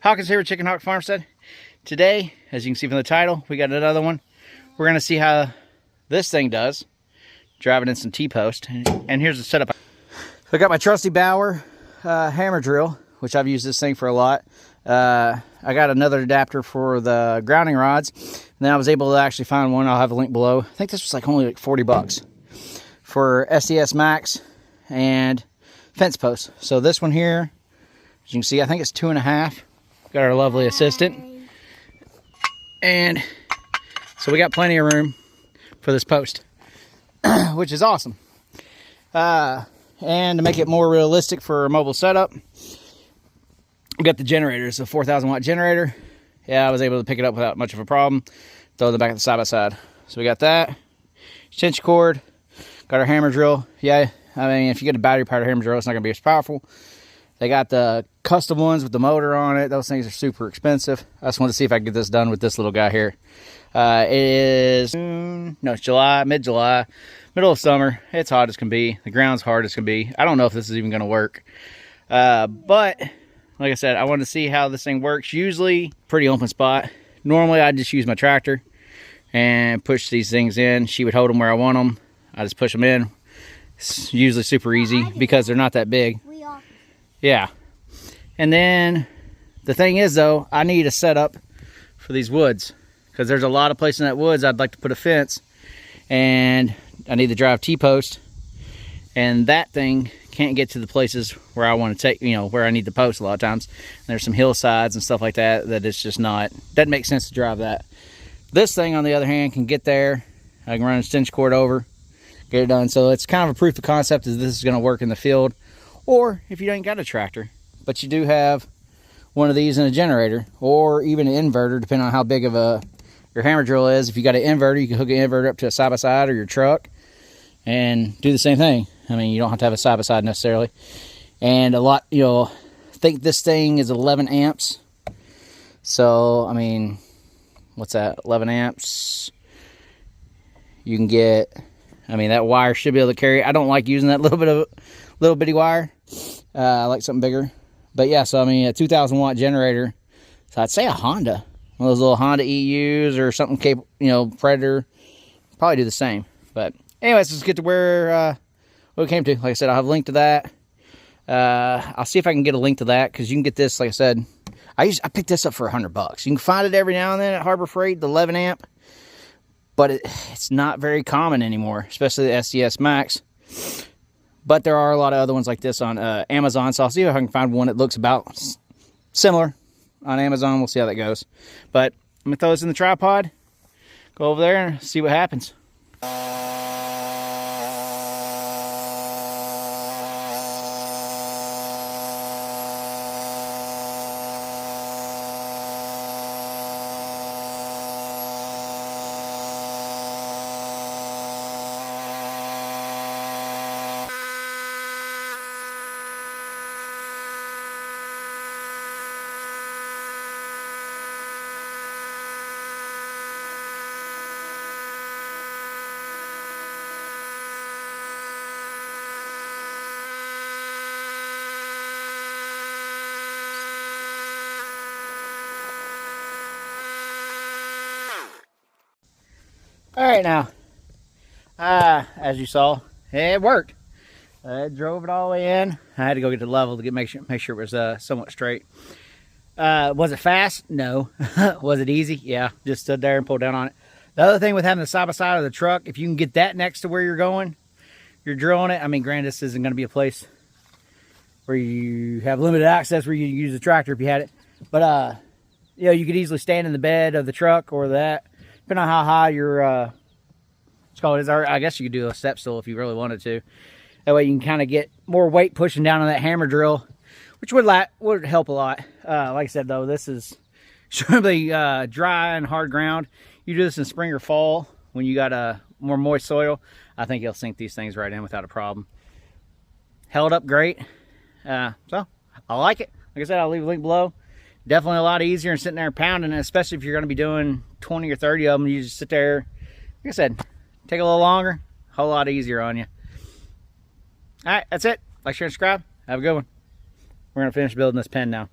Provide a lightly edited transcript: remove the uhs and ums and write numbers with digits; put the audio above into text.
Hawkins here with Chickenhawkfarmstead. Today, as you can see from the title, we got another one. We're going to see how this thing does, driving in some T-post. And here's the setup. So I got my trusty Bauer hammer drill, which I've used this thing for a lot. I got another adapter for the grounding rods. And then I was able to actually find one. I'll have a link below. I think this was like only like 40 bucks for SDS-Max and fence posts. So this one here, as you can see, I think it's 2.5. Got our lovely assistant. And so we got plenty of room for this post, which is awesome. And to make it more realistic for a mobile setup, we got the generator. It's a 4,000 watt generator. Yeah, I was able to pick it up without much of a problem. Throw the back of the side-by-side. So we got that. Extension cord. Got our hammer drill. Yeah, I mean, if you get a battery-powered hammer drill, it's not going to be as powerful. They got the custom ones with the motor on it. Those things are super expensive. I just wanted to see if I could get this done with this little guy here. It is, it's July, mid-July, middle of summer. It's hot as can be. The ground's hard as can be. I don't know if this is even going to work. But, like I said, I wanted to see how this thing works. Usually, pretty open spot. Normally, I just use my tractor and push these things in. She would hold them where I want them. I just push them in. It's usually super easy because they're not that big. Yeah. And then the thing is, though, I need a setup for these woods because there's a lot of places in that woods I'd like to put a fence, and I need to drive T-post, and that thing can't get to the places where I want to take, where I need to post a lot of times. And there's some hillsides and stuff like that it's just not, doesn't make sense to drive that. This thing, on the other hand, can get there. I can run an extension cord over, get it done. So it's kind of a proof of concept that this is going to work in the field, or if you ain't got a tractor, but you do have one of these in a generator, or even an inverter, depending on how big of your hammer drill is. If you got an inverter, you can hook an inverter up to a side-by-side or your truck and do the same thing. I mean, you don't have to have a side-by-side necessarily. And a lot, I think this thing is 11 amps. So, I mean, what's that, 11 amps? You can get, I mean, that wire should be able to carry. I don't like using that little bitty wire. I like something bigger. But yeah, so I mean, a 2,000 watt generator. So I'd say a Honda. One of those little Honda EUs or something, Predator. Probably do the same. But anyways, let's get to where we came to. Like I said, I'll have a link to that. I'll see if I can get a link to that, because you can get this, like I said, I picked this up for $100. You can find it every now and then at Harbor Freight, the 11 amp. But it's not very common anymore, especially the SDS-Max. But there are a lot of other ones like this on Amazon, so I'll see if I can find one that looks about similar on Amazon. We'll see how that goes. But I'm going to throw this in the tripod, go over there and see what happens. All right, now, as you saw, it worked. I drove it all the way in. I had to go get the level to make sure it was somewhat straight. Was it fast? No. Was it easy? Yeah, just stood there and pulled down on it. The other thing with having the side-by-side of the truck, if you can get that next to where you're going, you're drilling it. I mean, granted, this isn't going to be a place where you have limited access where you use the tractor if you had it. But, you could easily stand in the bed of the truck or that. Depending on how high your, I guess you could do a step stool if you really wanted to. That way you can kind of get more weight pushing down on that hammer drill, which would help a lot. Like I said, though, this is extremely dry and hard ground. You do this in spring or fall when you got a more moist soil, I think you'll sink these things right in without a problem. Held up great. So I like it. Like I said, I'll leave a link below. Definitely a lot easier than sitting there pounding, especially if you're going to be doing 20 or 30 of them. You just sit there, like I said, take a little longer, a whole lot easier on you. All right, that's it. Like, share, and subscribe. Have a good one. We're going to finish building this pen now.